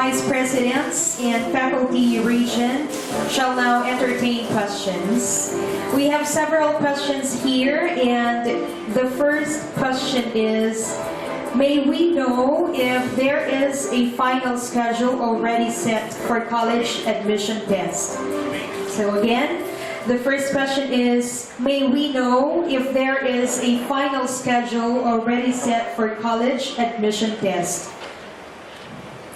vice presidents and faculty region shall now entertain questions. We have several questions here, and the first question is, may we know if there is a final schedule already set for college admission test? So again, the first question is, may we know if there is a final schedule already set for college admission test?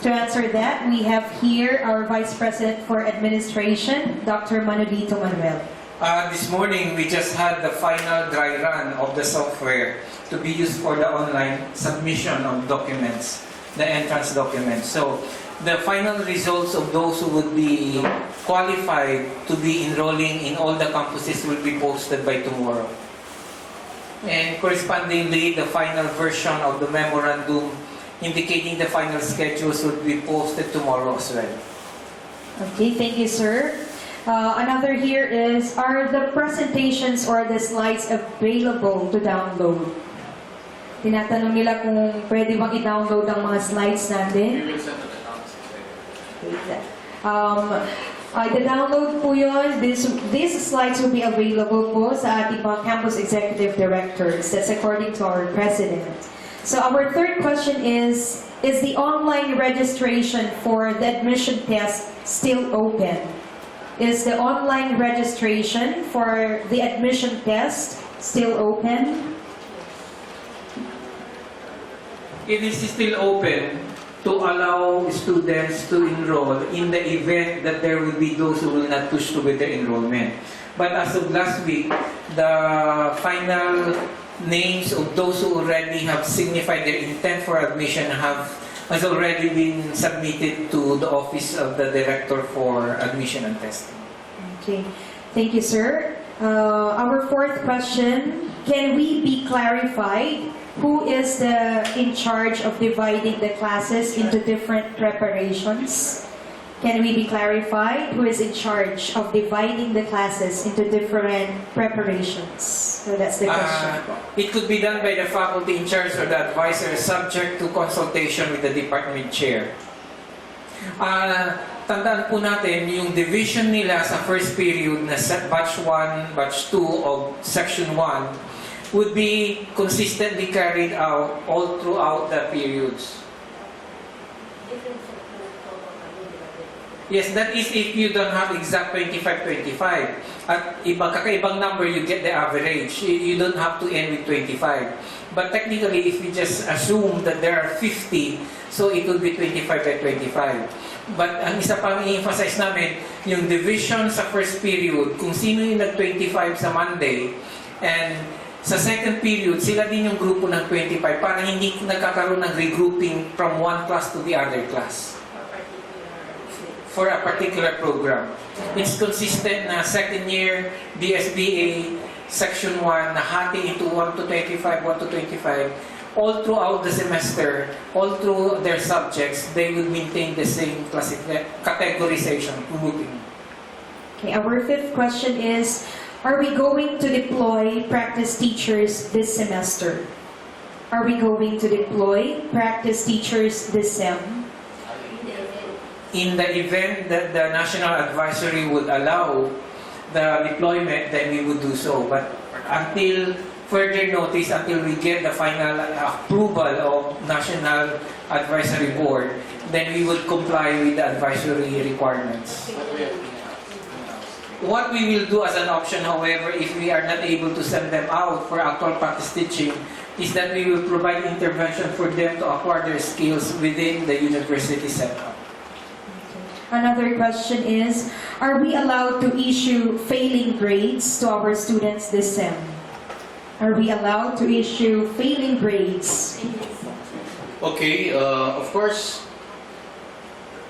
To answer that, we have here our Vice President for Administration, Dr. Manolito Manuel. This morning, we just had the final dry run of the software to be used for the online submission of documents, the entrance documents. So, the final results of those who would be qualified to be enrolling in all the campuses will be posted by tomorrow. And correspondingly, the final version of the memorandum indicating the final schedules will be posted tomorrow as well. Okay, thank you, sir. Another here is, are the presentations or the slides available to download? Tinatanong nila kung pwede bang i-download ang mga slides natin. The download po yun, these slides will be available po sa ating mga campus executive directors. That's according to our president. So our third question is the online registration for the admission test still open? Is the online registration for the admission test still open? It is still open to allow students to enroll in the event that there will be those who will not push to with the enrollment. But as of last week, the final names of those who already have signified their intent for admission has already been submitted to the Office of the Director for Admission and Testing. Okay, thank you, sir. Our fourth question, can we be clarified who is in charge of dividing the classes into different preparations? Can we be clarified who is in charge of dividing the classes into different preparations? So that's the question. It could be done by the faculty in charge or the advisor, subject to consultation with the department chair. Tandaan po natin, yung division nila sa first period na batch 1, batch 2 of section 1 would be consistently carried out all throughout the periods. Yes, that is if you don't have exact 25-25. At kakaibang number, you get the average. You don't have to end with 25. But technically, if we just assume that there are 50, so it will be 25/25. But ang isa pang i-emphasize namin, yung division sa first period, kung sino yung nag-25 sa Monday, and sa second period, sila din yung grupo ng 25 para hindi nagkakaroon ng regrouping from one class to the other class for a particular program. It's consistent na second year DSBA section 1 na hati into 1 to 25, 1 to 25. All throughout the semester, all through their subjects, they will maintain the same categorization, grouping. Okay, our fifth question is, are we going to deploy practice teachers this semester? Are we going to deploy practice teachers this sem? In the event that the National Advisory would allow the deployment, then we would do so. But until further notice, until we get the final approval of National Advisory Board, then we would comply with the advisory requirements. What we will do as an option, however, if we are not able to send them out for actual practice teaching, is that we will provide intervention for them to acquire their skills within the university setup. Another question is, are we allowed to issue failing grades to our students this sem? Are we allowed to issue failing grades? Okay, of course,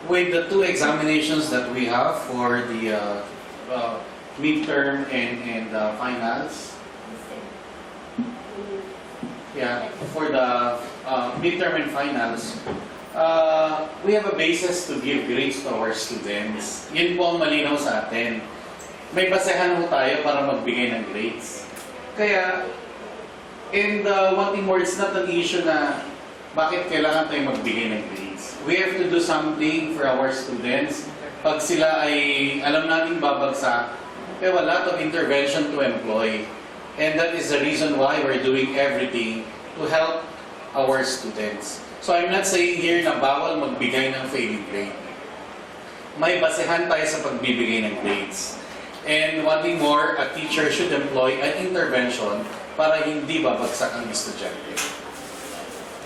with the two examinations that we have for the midterm and finals, yeah, for the midterm and finals, we have a basis to give grades to our students. Yun po ang malinaw sa atin. May basehan po tayo para magbigay ng grades. Kaya, and one thing more, it's not an issue na bakit kailangan tayo magbigay ng grades. we have to do something for our students. Pag sila ay alam nating babagsak, we have a lot of intervention to employ. And that is the reason why we're doing everything to help our students. So I'm not saying here na bawal magbigay ng failing grade. May basehan tayo sa pagbibigay ng grades. And one thing more, a teacher should employ an intervention para hindi babagsak ang estudyante.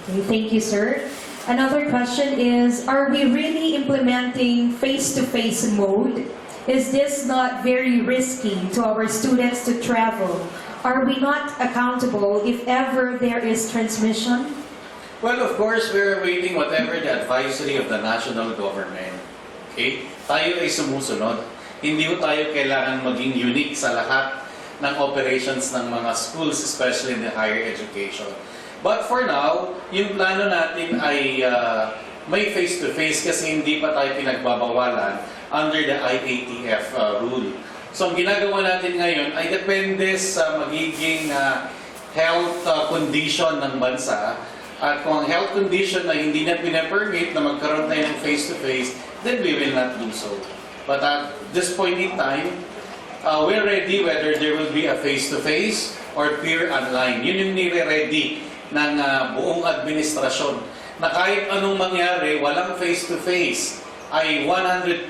Okay, thank you, sir. Another question is, are we really implementing face-to-face mode? Is this not very risky to our students to travel? Are we not accountable if ever there is transmission? Well, of course, we're awaiting whatever the advisory of the national government. Okay? Tayo ay sumusunod. Hindi ko tayo kailangan maging unique sa lahat ng operations ng mga schools, especially in the higher education. But for now, yung plano natin ay may face-to-face kasi hindi pa tayo pinagbabawalan under the IATF rule. So ang ginagawa natin ngayon ay depende sa magiging health condition ng bansa. At kung ang health condition na hindi na pinapermit na magkaroon tayo ng face-to-face, then we will not do so. But at this point in time, we're ready whether there will be a face-to-face or pure online. Yun yung nire-ready ng buong administrasyon. Na kahit anong mangyari, walang face-to-face, ay 100%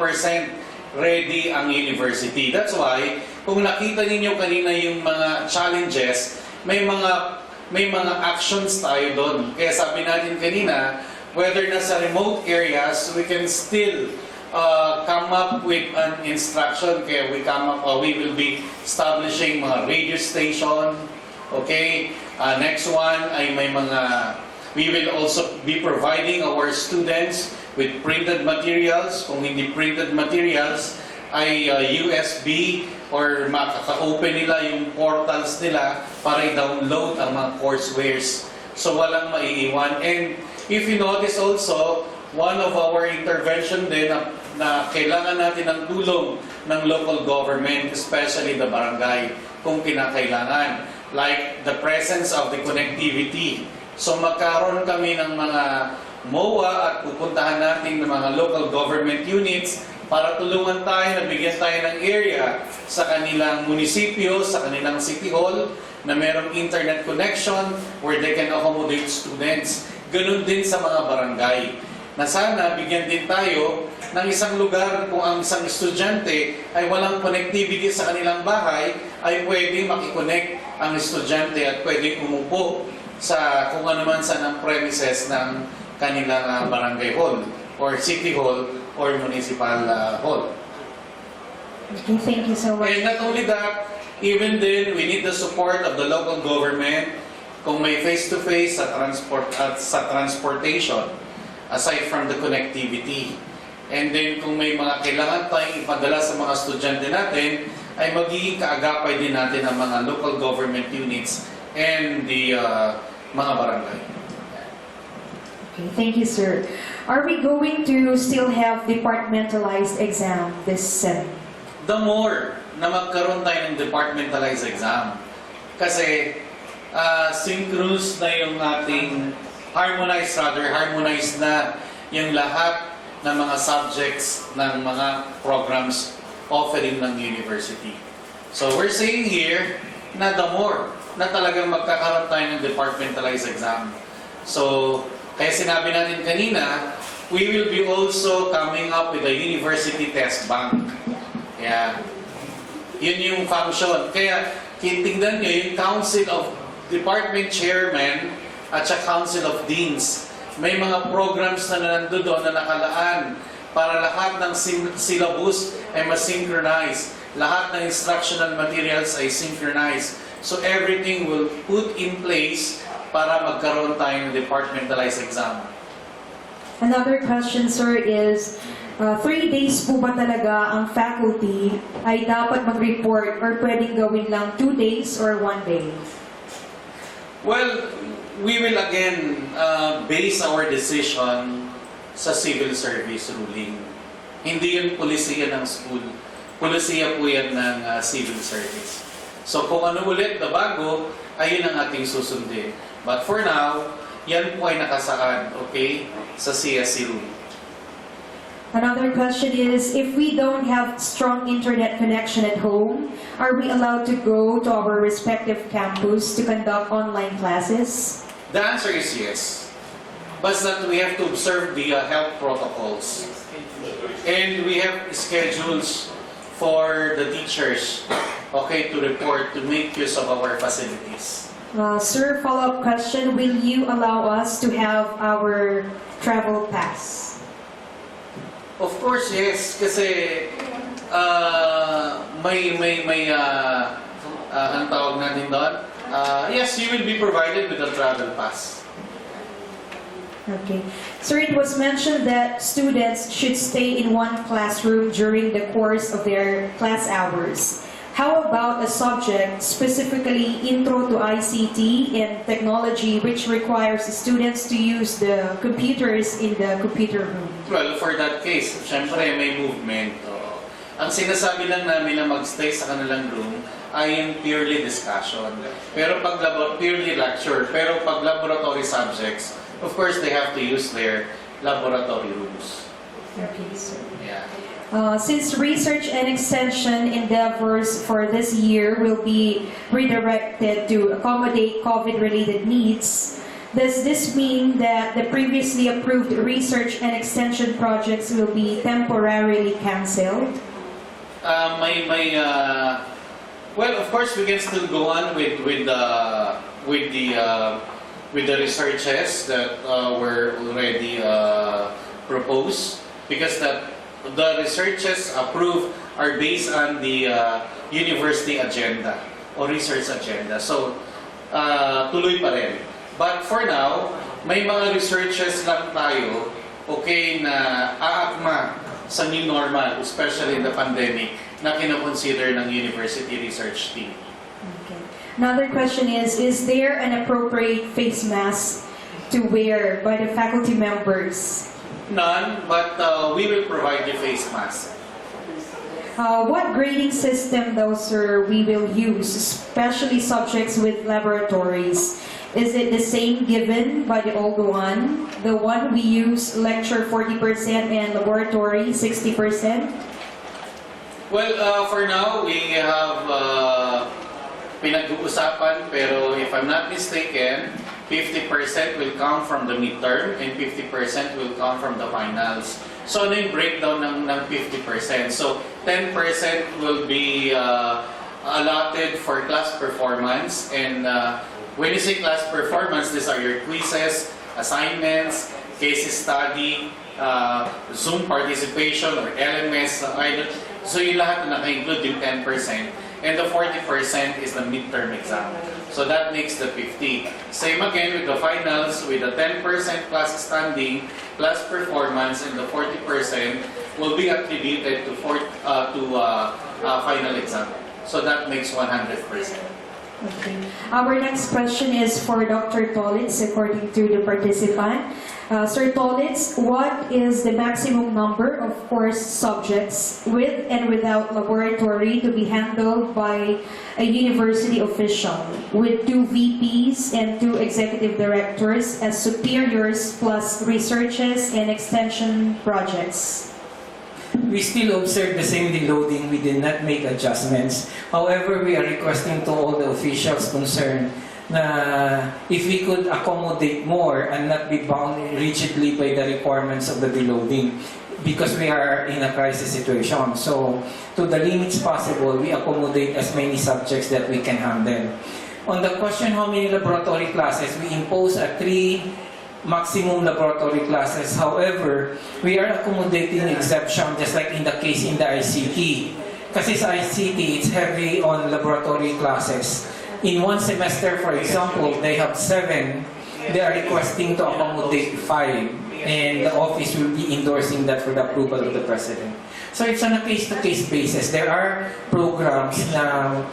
ready ang university. That's why, kung nakita ninyo kanina yung mga challenges, may mga actions tayo doon. Kaya sabi natin kanina, whether nasa remote areas, we can still come up with an instruction. Kaya we will be establishing mga radio station. Okay? Next one ay we will also be providing our students with printed materials. Kung hindi printed materials, ay USB or makaka-open nila yung portals nila para i-download ang mga coursewares. So walang maiiwan. And if you notice also, one of our intervention din na kailangan natin ng tulong ng local government, especially the barangay, kung kinakailangan. Like the presence of the connectivity. So magkaroon kami ng mga MOA at pupuntahan natin ng mga local government units para tulungan tayo, nabigyan tayo ng area sa kanilang munisipyo, sa kanilang city hall, na merong internet connection where they can accommodate students. Ganun din sa mga barangay. Na sana bigyan din tayo ng isang lugar kung ang isang estudyante ay walang connectivity sa kanilang bahay, ay pwedeng makikonnect ang estudyante at pwedeng umupo sa kung ano man sa ng premises ng kanilang barangay hall or city hall or municipal hall. Okay, thank you so much. And not only that, even then, we need the support of the local government kung may face-to-face sa transportation aside from the connectivity. And then kung may mga kailangan tayong ipadala sa mga estudyante natin, ay magiging kaagapay din natin ang mga local government units and the mga barangay. Okay, thank you, sir. Are we going to still have departmentalized exam this sem? The more na magkaroon tayo ng departmentalized exam, kasi synchronous na yung ating harmonized na yung lahat ng mga subjects ng mga programs offering ng university. So we're saying here na the more na talagang magkakaroon tayo ng departmentalized exam. So, kaya sinabi natin kanina, we will be also coming up with a university test bank. Kaya, yun yung function. Kaya, tingnan nyo, yung Council of Department Chairman at sa Council of Deans, may mga programs na nandun doon na nakalaan para lahat ng syllabus ay ma-synchronize. Lahat ng instructional materials ay synchronized. So everything will put in place para magkaroon tayo ng departmentalized exam. Another question, sir, is 3 days po ba talaga ang faculty ay dapat mag-report or pwedeng gawin lang 2 days or 1 day? Well, we will again base our decision sa civil service ruling. Hindi yun polisiya ng school. Polisiya po yan ng civil service. So kung ano ulit na bago, ayun ang ating susundin. But for now, yan po ay nakasaad, okay? sa CSC room. Another question is, if we don't have strong internet connection at home, are we allowed to go to our respective campus to conduct online classes? The answer is yes. But that we have to observe the health protocols. And we have schedules for the teachers, okay, to report, to make use of our facilities. Sir, follow-up question, will you allow us to have our travel pass? Of course, yes. Kasi ang tawag natin doon? Yes, you will be provided with a travel pass. Okay. Sir, it was mentioned that students should stay in one classroom during the course of their class hours. How about a subject, specifically Intro to ICT and Technology, which requires students to use the computers in the computer room? Well, for that case, syempre may movement. Ang sinasabi lang namin na mag-stay sa kanilang room ay yung purely discussion. Pero pag purely lecture, pero pag laboratory subjects, of course they have to use their laboratory rooms. Okay, sir. Yeah. Since research and extension endeavors for this year will be redirected to accommodate COVID-related needs, does this mean that the previously approved research and extension projects will be temporarily cancelled? Well, of course, we can still go on with the researches that were already proposed, because the researches approved are based on the university agenda or research agenda. So, tuloy pa rin. But for now, may mga researches lang tayo, okay, na aakma sa new normal, especially in the pandemic, na kinoconsider ng university research team. Okay. Another question is there an appropriate face mask to wear by the faculty members? None, but we will provide the face mask. What grading system, though, sir, we will use, especially subjects with laboratories? Is it the same given by the old one? The one we use lecture 40% and laboratory 60%? Well, for now, we have pinag-uusapan, pero if I'm not mistaken, 50% will come from the midterm and 50% will come from the finals. So, ano yung breakdown ng 50%? So, 10% will be allotted for class performance, and when you say class performance, these are your quizzes, assignments, case study, Zoom participation or LMS. So yung lahat na naka-include yung 10%. And the 40% is the midterm exam. So that makes the 50. Same again with the finals, with the 10% class standing, class performance, and the 40% will be attributed to final exam. So that makes 100%. Okay. Our next question is for Dr. Tolitz, according to the participant. Sir Tolitz, what is the maximum number of course subjects with and without laboratory to be handled by a university official, with 2 VPs and 2 executive directors as superiors plus researches and extension projects? We still observe the same deloading. We did not make adjustments. However, we are requesting to all the officials concerned na if we could accommodate more and not be bound rigidly by the requirements of the deloading, because we are in a crisis situation. So, to the limits possible, we accommodate as many subjects that we can handle. On the question how many laboratory classes, we impose a 3 maximum laboratory classes. However, we are accommodating exception, just like in the case in the ICT. Kasi sa ICT, it's heavy on laboratory classes. In one semester, for example, they have 7. They are requesting to accommodate 5. And the office will be endorsing that for the approval of the President. So it's on a case-to-case basis. There are programs na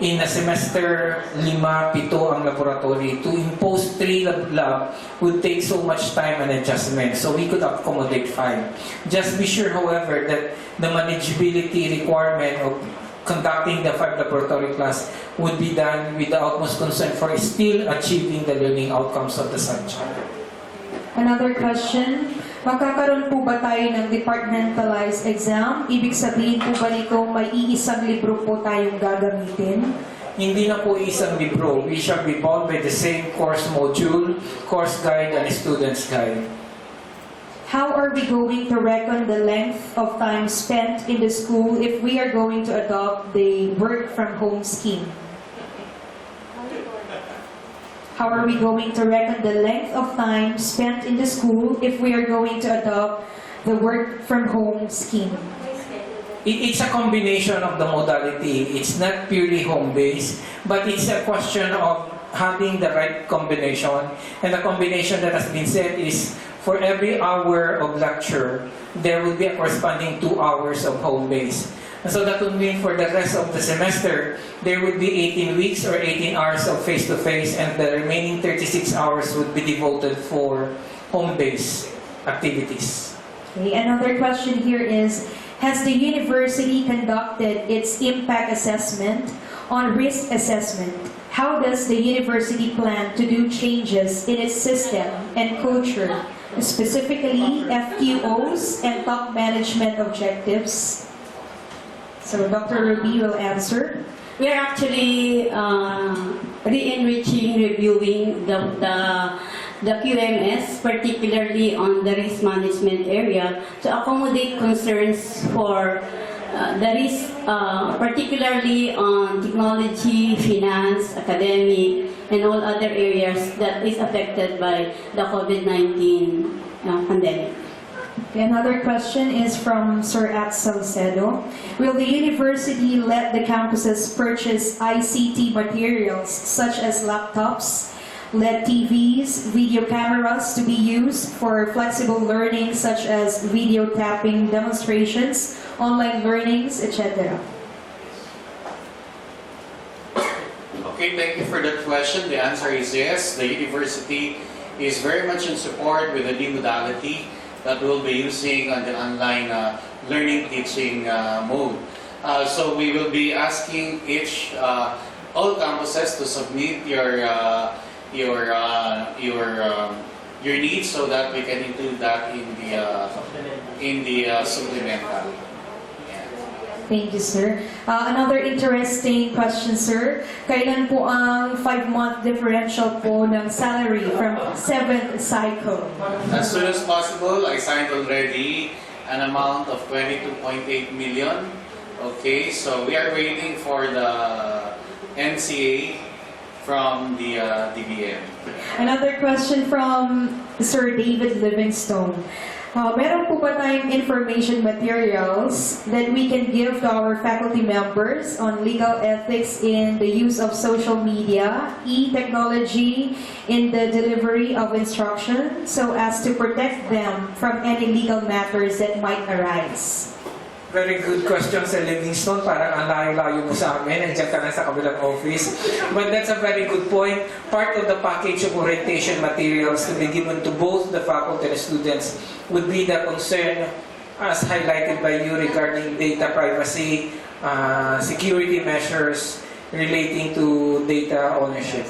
in a semester, 5, 7 ang laboratory. To impose 3 lab would take so much time and adjustment. So we could accommodate 5. Just be sure, however, that the manageability requirement of conducting the 5 laboratory class would be done with the utmost concern for still achieving the learning outcomes of the subject. Another question. Magkakaroon po ba tayo ng departmentalized exam? Ibig sabihin po ba nito may iisang libro po tayong gagamitin? Hindi na po isang libro. We shall be bound by the same course module, course guide, and student's guide. How are we going to reckon the length of time spent in the school if we are going to adopt the work from home scheme? How are we going to reckon the length of time spent in the school if we are going to adopt the work from home scheme? It's a combination of the modality. It's not purely home-based, but it's a question of having the right combination. And the combination that has been said is for every hour of lecture, there will be a corresponding 2 hours of home-based. And so that would mean for the rest of the semester, there would be 18 weeks or 18 hours of face-to-face, and the remaining 36 hours would be devoted for home-based activities. Okay, another question here is, has the university conducted its impact assessment on risk assessment? How does the university plan to do changes in its system and culture, specifically FQOs and top management objectives? So Dr. Ruby will answer. We are actually re-enriching, reviewing the QMS, particularly on the risk management area, to accommodate concerns for the risk, particularly on technology, finance, academic, and all other areas that is affected by the COVID-19 pandemic. Okay, another question is from Sir At Salcedo. Will the university let the campuses purchase ICT materials such as laptops, LED TVs, video cameras to be used for flexible learning such as video tapping demonstrations, online learnings, etc.? Okay, thank you for that question. The answer is yes. The university is very much in support with the new modality that we'll be using on the online learning teaching mode. So we will be asking all campuses to submit your needs so that we can include that in the supplemental. Thank you, sir. Another interesting question, sir. Kailan po ang 5-month differential po ng salary from 7th cycle? As soon as possible, I signed already an amount of 22.8 million. Okay, so we are waiting for the NCA from the DBM. Another question from Sir David Livingstone. Meron po ba tayong information materials that we can give to our faculty members on legal ethics in the use of social media, e-technology in the delivery of instruction so as to protect them from any legal matters that might arise? Very good question, Sir Livingstone. Parang ang layo-layo mo sa amin. Nandiyan ka na sa kabilang office. But that's a very good point. Part of the package of orientation materials to be given to both the faculty and students would be the concern as highlighted by you regarding data privacy, security measures relating to data ownership,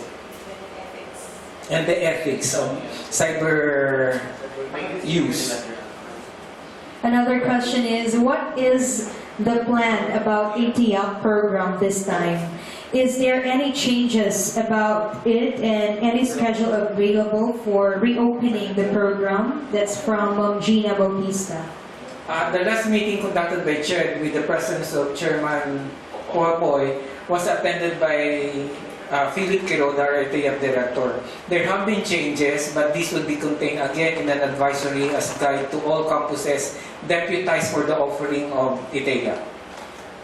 and the ethics of cyber use. Another question is, what is the plan about ATL program this time? Is there any changes about it and any schedule available for reopening the program? That's from Gina Bautista. The last meeting conducted by Chair with the presence of Chairman Poapoy was attended by Philip Quiroga, our ATF Director. There have been changes, but this will be contained again in an advisory as guide to all campuses deputized for the offering of ITEA.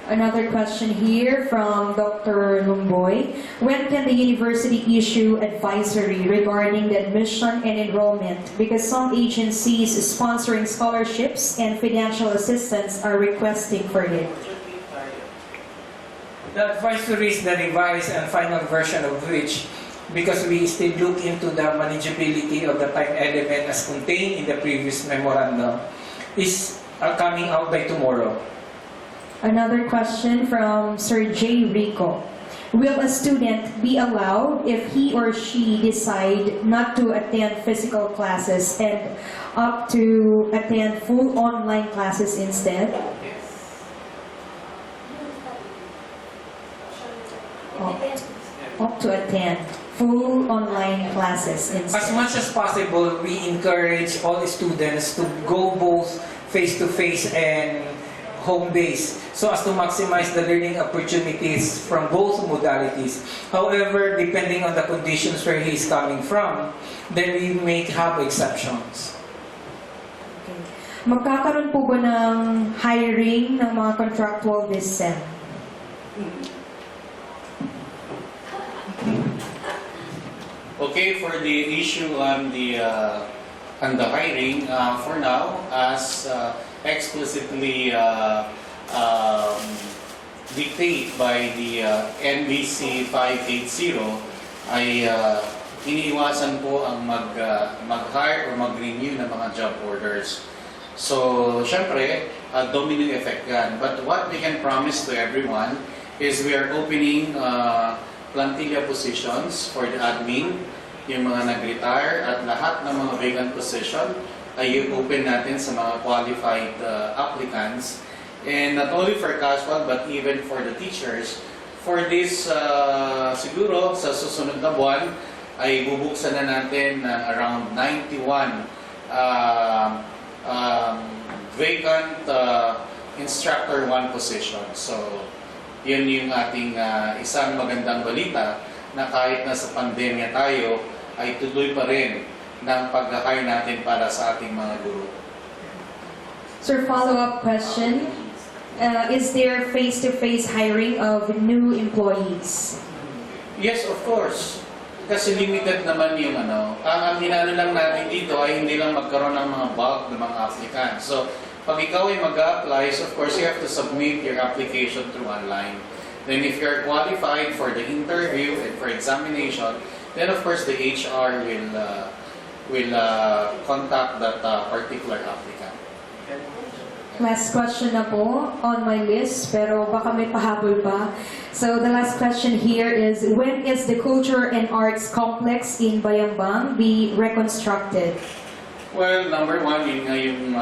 Another question here from Dr. Lumboy. When can the university issue advisory regarding the admission and enrollment? Because some agencies sponsoring scholarships and financial assistance are requesting for it. The advisory is the revised and final version of which, because we still look into the manageability of the time element as contained in the previous memorandum, is coming out by tomorrow. Another question from Sir J. Rico. will a student be allowed if he or she decide not to attend physical classes and opt to attend full online classes instead? Opt to attend full online classes As instead. much as possible, we encourage all students to go both face-to-face and home-based so as to maximize the learning opportunities from both modalities. However, depending on the conditions where he is coming from, then we may have exceptions. Okay. Magkakaroon po ba ng hiring ng mga contractual this sem? Okay, for the issue on the hiring, for now, as explicitly dictated by the NBC 580, ay iniiwasan po ang mag-hire or mag-renew ng mga job orders. So, syempre, domino effect yan. But what we can promise to everyone is we are opening plantilla positions for the admin, yung mga nag-retire, at lahat ng mga vacant position ay i-open natin sa mga qualified applicants. And not only for casual, but even for the teachers. For this, siguro, sa susunod na buwan, ay bubuksan na natin ng around 91 vacant instructor 1 position. So, yun yung ating isang magandang balita na kahit nasa pandemya tayo, ay tuloy pa rin ng pag-hire natin para sa ating mga guro. Sir, follow-up question. Is there face-to-face hiring of new employees? Yes, of course. Kasi limited naman yung ang inano lang natin dito ay hindi lang magkaroon ng mga bulk ng mga applicants. So, pag ikaw ay mag-apply, so of course you have to submit your application through online. Then if you're qualified for the interview and for examination, then of course the HR will contact that particular applicant. Last question na po on my list, pero baka may pahabol pa. So the last question here is, when is the Culture and Arts Complex in Bayambang be reconstructed? Well, number one, yun nga yung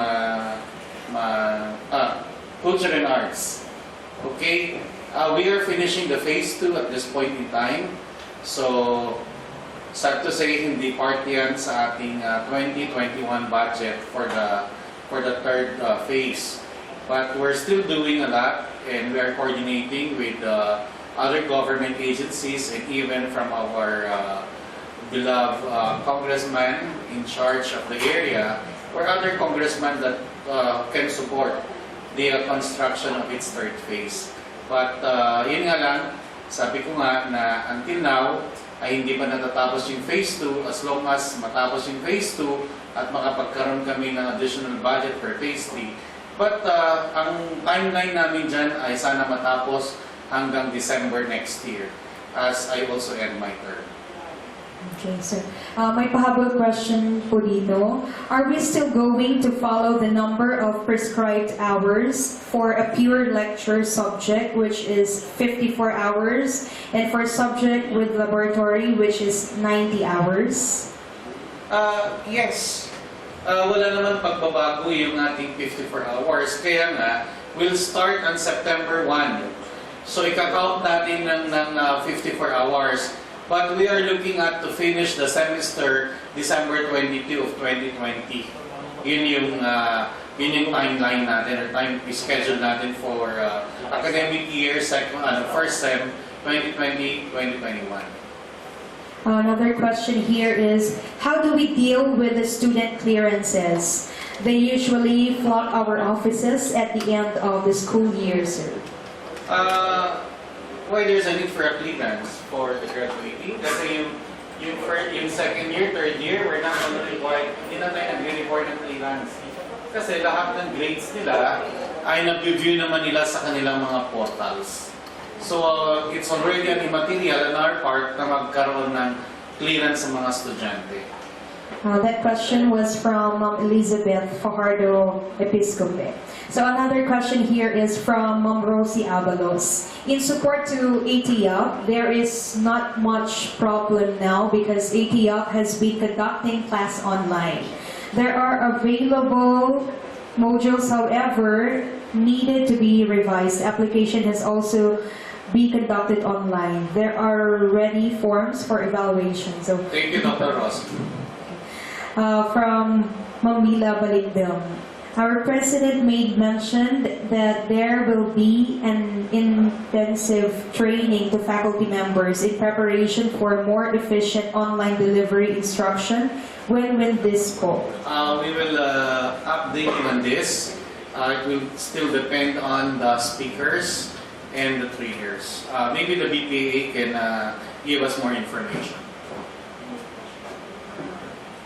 culture and arts. Okay? We are finishing the phase 2 at this point in time. So, sad to say, hindi part yan sa ating 2021 budget for the third phase. But we're still doing a lot, and we are coordinating with other government agencies and even from our beloved congressman in charge of the area or other congressmen that can support the construction of its third phase. But yun nga lang, sabi ko nga na until now ay hindi pa natatapos yung phase 2. As long as matapos yung phase 2 at makapagkaroon kami ng additional budget for phase 3. But ang timeline namin dyan ay sana matapos hanggang December next year as I also end my term. Okay, sir. May pahabol question po dito. Are we still going to follow the number of prescribed hours for a pure lecture subject, which is 54 hours, and for subject with laboratory, which is 90 hours? Yes. Wala naman pagbabago yung ating 54 hours. Kaya nga, we'll start on September 1. So, ika-count natin ng 54 hours. But we are looking at to finish the semester December 22 of 2020. Yun yung timeline natin or time schedule natin for academic year first sem 2020-2021. Another question here is, how do we deal with the student clearances? They usually flood our offices at the end of the school year, sir. Why there's a need for a clearance for the graduating? Kasi yung second year, third year, we're not going to require, hindi na tayo nag-report ng clearance. Kasi lahat ng grades nila ay nag-review naman nila sa kanilang mga portals. So, it's already an immaterial on our part na magkaroon ng clearance sa mga estudyante. That question was from Elizabeth Fajardo Episcope. So another question here is from Rosie Avalos. In support to ATIAP, there is not much problem now because ATIAP has been conducting class online. There are available modules, however, needed to be revised. The application has also been conducted online. There are ready forms for evaluation. So Thank you, Dr. Ross. from Mamila Baligdam. Our president made mention that there will be an intensive training to faculty members in preparation for more efficient online delivery instruction. When will this go? We will update you on this. It will still depend on the speakers and the trainers. Maybe the BPA can give us more information.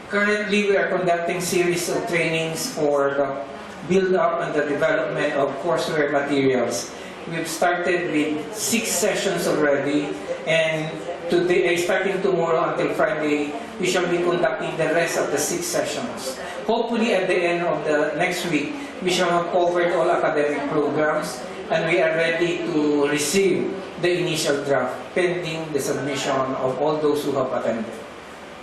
Currently, we are conducting series of trainings for the build-up and the development of courseware materials. We've started with 6 sessions already, and today, starting tomorrow until Friday, we shall be conducting the rest of the 6 sessions. Hopefully, at the end of the next week, we shall have covered all academic programs, and we are ready to receive the initial draft, pending the submission of all those who have attended.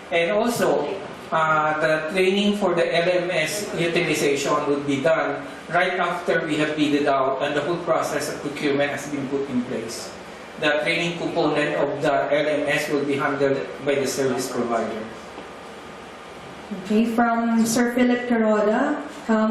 And also, the training for the LMS utilization will be done right after we have bid it out and the whole process of procurement has been put in place. The training component of the LMS will be handled by the service provider. Okay, from Sir Philip Caroda,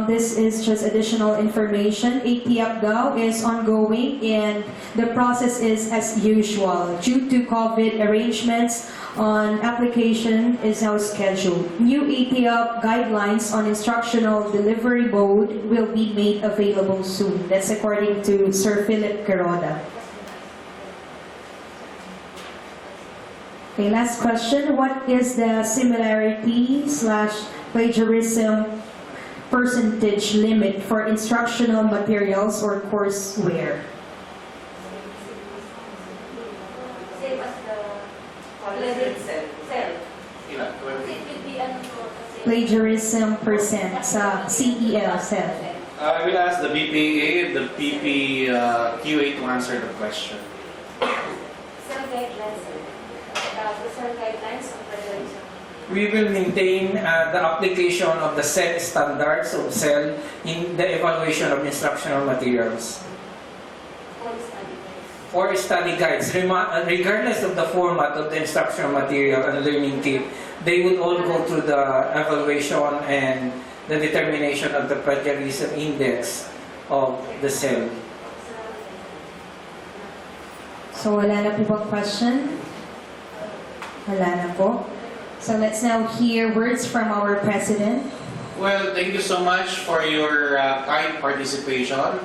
this is just additional information. ATIAP Gao is ongoing and the process is as usual. Due to COVID arrangements on application is now scheduled. New ATIAP guidelines on instructional delivery mode will be made available soon. That's according to Sir Philip Caroda. Okay, last question. What is the similarity/plagiarism percentage limit for instructional materials or courseware? Same as the level cell. Ilan? It would be ano po kasi... Plagiarism percent sa CEL set. I will ask the BPA and the PPQA to answer the question. Cell guidelines, sir. The cell guidelines on plagiarism. We will maintain the application of the set standards of CEL in the evaluation of instructional materials. For study. Or study guides, regardless of the format of the instructional material and learning kit, they would all go through the evaluation and the determination of the plagiarism index of the CEL. So wala na po bang question? Wala na po. So let's now hear words from our president. Well, thank you so much for your kind participation.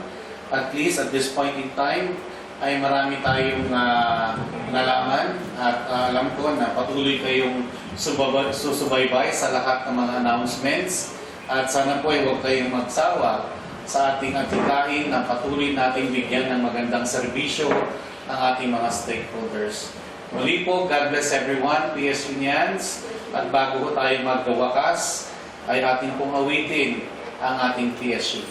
At least at this point in time, ay marami tayong nalaman at alam ko na patuloy kayong susubaybay sa lahat ng mga announcements at sana po ay huwag kayong magsawa sa ating adhikain na patuloy nating bigyan ng magandang serbisyo ang ating mga stakeholders. Muli po, God bless everyone, PS Unions, at bago po tayo magkawakas ay ating pong awitin ang ating PSUT.